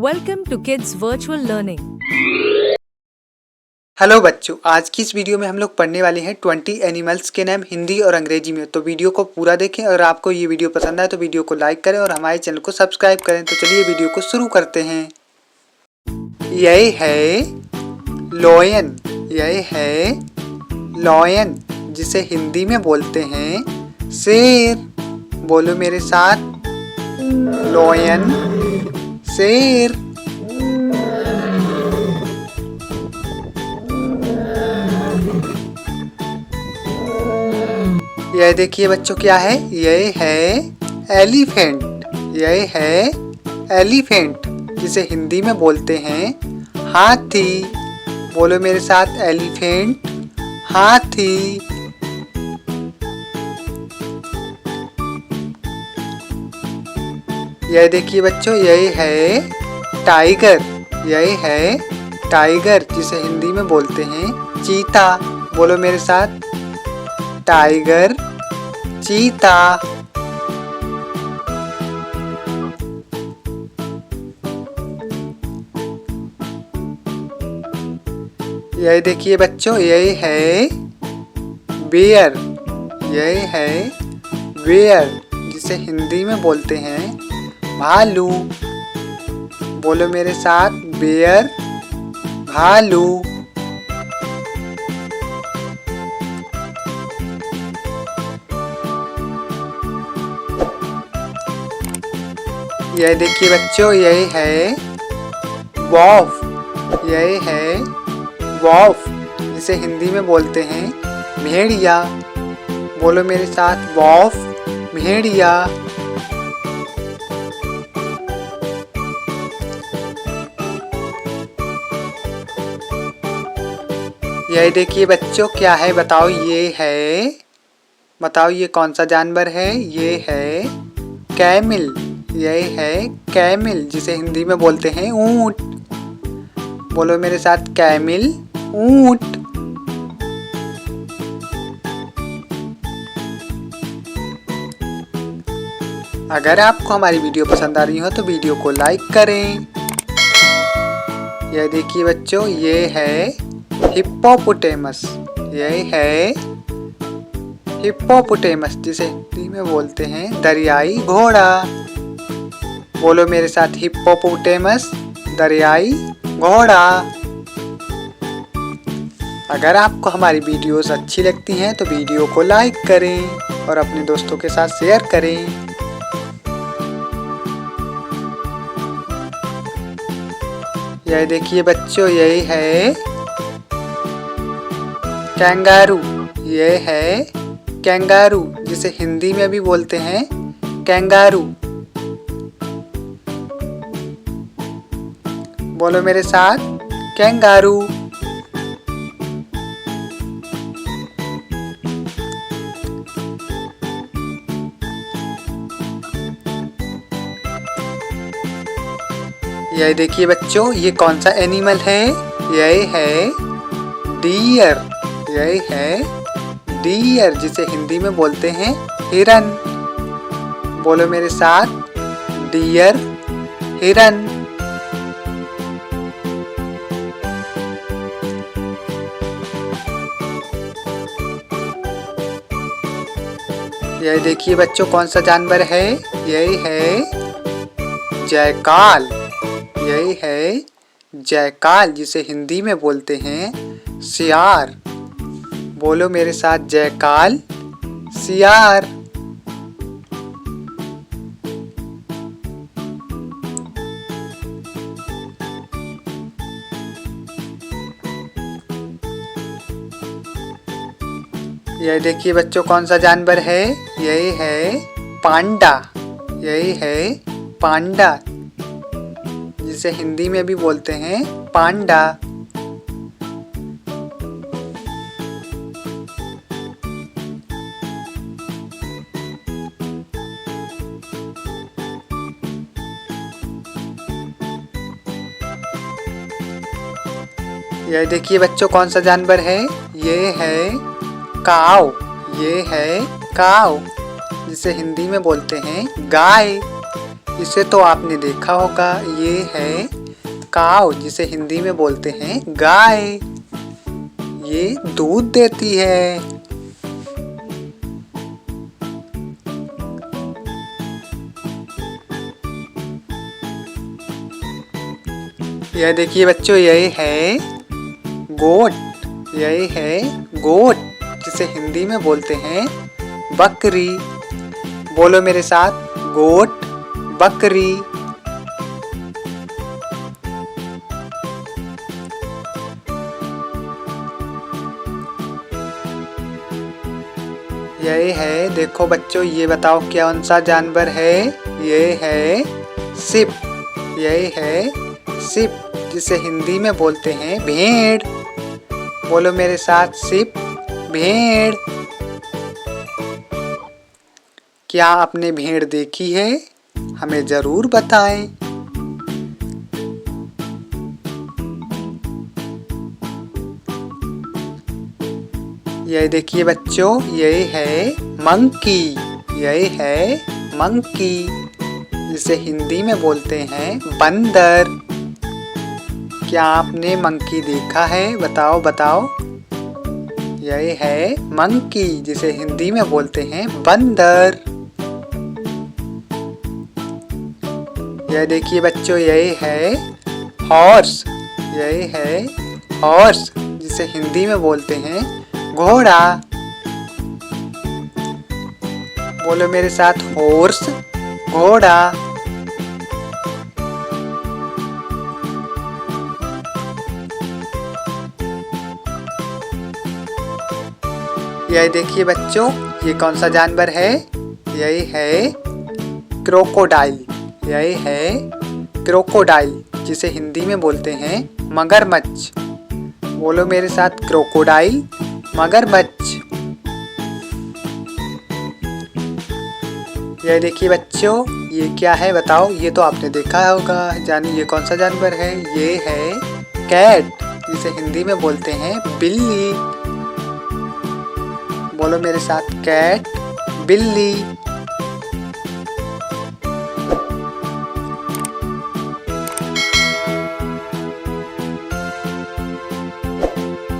Welcome to Kids Virtual Learning. Hello बच्चों, आज की इस वीडियो में हम लोग पढ़ने वाले हैं 20 एनिमल्स के नाम हिंदी और अंग्रेजी में। तो वीडियो को पूरा देखें और आपको ये वीडियो पसंद आए तो वीडियो को लाइक करें और हमारे चैनल को सब्सक्राइब करें। तो चलिए वीडियो को शुरू करते हैं। यह है लॉयन। यह है लॉयन, जिसे हिंदी में बोलते हैं शेर। बोलो मेरे साथ, लॉयन शेर। यह देखिए बच्चों, क्या है? यह है एलिफेंट। यह है एलिफेंट, जिसे हिंदी में बोलते हैं हाथी। बोलो मेरे साथ, एलिफेंट हाथी। यह देखिए बच्चों, यह है टाइगर। यह है टाइगर, जिसे हिंदी में बोलते हैं चीता। बोलो मेरे साथ, टाइगर चीता। यह देखिए बच्चों, यह है बेयर। यह है बेयर, जिसे हिंदी में बोलते हैं भालू। बोलो मेरे साथ, बेयर भालू। यह देखिए बच्चों, यह है वॉल्फ। यह है वॉल्फ, जिसे हिंदी में बोलते हैं भेड़िया। बोलो मेरे साथ, वॉल्फ भेड़िया। यह देखिए बच्चों, क्या है बताओ? बताओ ये कौन सा जानवर है? ये है कैमल। यह है कैमल, जिसे हिंदी में बोलते हैं ऊंट। बोलो मेरे साथ, कैमल ऊंट। अगर आपको हमारी वीडियो पसंद आ रही हो तो वीडियो को लाइक करें। यह देखिए बच्चों, ये है हिप्पोपोटेमस। यह है हिप्पोपोटेमस, जिसे हिंदी में बोलते हैं दरियाई घोड़ा। बोलो मेरे साथ, हिप्पोपोटेमस दरियाई घोड़ा। अगर आपको हमारी वीडियोस अच्छी लगती हैं तो वीडियो को लाइक करें और अपने दोस्तों के साथ शेयर करें। यह देखिए बच्चों, यह है कैंगारू। यह है कैंगारू, जिसे हिंदी में भी बोलते हैं कैंगारू। बोलो मेरे साथ, कैंगारू। यह देखिए बच्चों, ये कौन सा एनिमल है? यह है डियर। यह है डियर, जिसे हिंदी में बोलते हैं हिरन। बोलो मेरे साथ, डियर हिरन। यह देखिए बच्चों, कौन सा जानवर है? यह है जयकाल। यह है जयकाल, जिसे हिंदी में बोलते हैं सियार। बोलो मेरे साथ, जयकाल सियार। यह देखिए बच्चों, कौन सा जानवर है? यह है पांडा। यह है पांडा, जिसे हिंदी में भी बोलते हैं पांडा। यह देखिए बच्चों, कौन सा जानवर है? यह है काऊ। यह है काऊ, जिसे हिंदी में बोलते हैं गाय। इसे तो आपने देखा होगा, ये है काव, जिसे हिंदी में बोलते हैं गाय। ये दूध देती है। यह देखिए बच्चों, यही है गोट। यही है गोट, जिसे हिंदी में बोलते हैं बकरी। बोलो मेरे साथ, गोट, बकरी। यही है, देखो बच्चों, ये बताओ कौन सा जानवर है? ये है सिप। यही है सिप, जिसे हिंदी में बोलते हैं भेड़। बोलो मेरे साथ, सिप, भेड़। क्या आपने भेड़ देखी है? हमें जरूर बताएं। यह देखिए बच्चों, यही है मंकी। यही है मंकी, जिसे हिंदी में बोलते हैं बंदर। क्या आपने मंकी देखा है? बताओ बताओ। यही है मंकी, जिसे हिंदी में बोलते हैं बंदर। यह देखिए बच्चों, यही है हॉर्स। यही है हॉर्स, जिसे हिंदी में बोलते हैं घोड़ा। बोलो मेरे साथ, हॉर्स, घोड़ा। यही देखिए बच्चों, ये कौन सा जानवर है? यही है क्रोकोडाइल। यही है क्रोकोडाइल, जिसे हिंदी में बोलते हैं मगरमच्छ। बोलो मेरे साथ, क्रोकोडाइल, मगरमच्छ। यह देखिए बच्चों, ये क्या है बताओ? ये तो आपने देखा होगा, जानिए ये कौन सा जानवर है? ये है कैट, जिसे हिंदी में बोलते हैं बिल्ली। बोलो मेरे साथ, कैट, बिल्ली।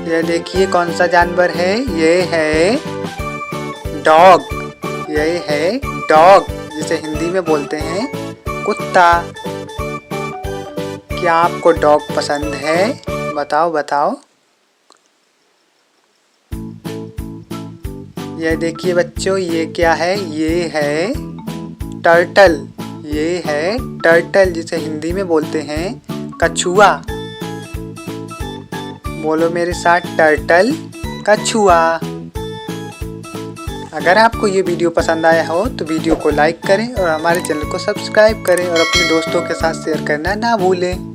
यह देखिए कौन सा जानवर है? ये है डॉग। यही है डॉग, जिसे हिंदी में बोलते हैं कुत्ता। क्या आपको डॉग पसंद है? बताओ बताओ। यह देखिए बच्चों, ये क्या है? ये है टर्टल। ये है टर्टल, जिसे हिंदी में बोलते हैं कछुआ। बोलो मेरे साथ, टर्टल, कछुआ। अगर आपको ये वीडियो पसंद आया हो तो वीडियो को लाइक करें और हमारे चैनल को सब्सक्राइब करें और अपने दोस्तों के साथ शेयर करना ना भूलें।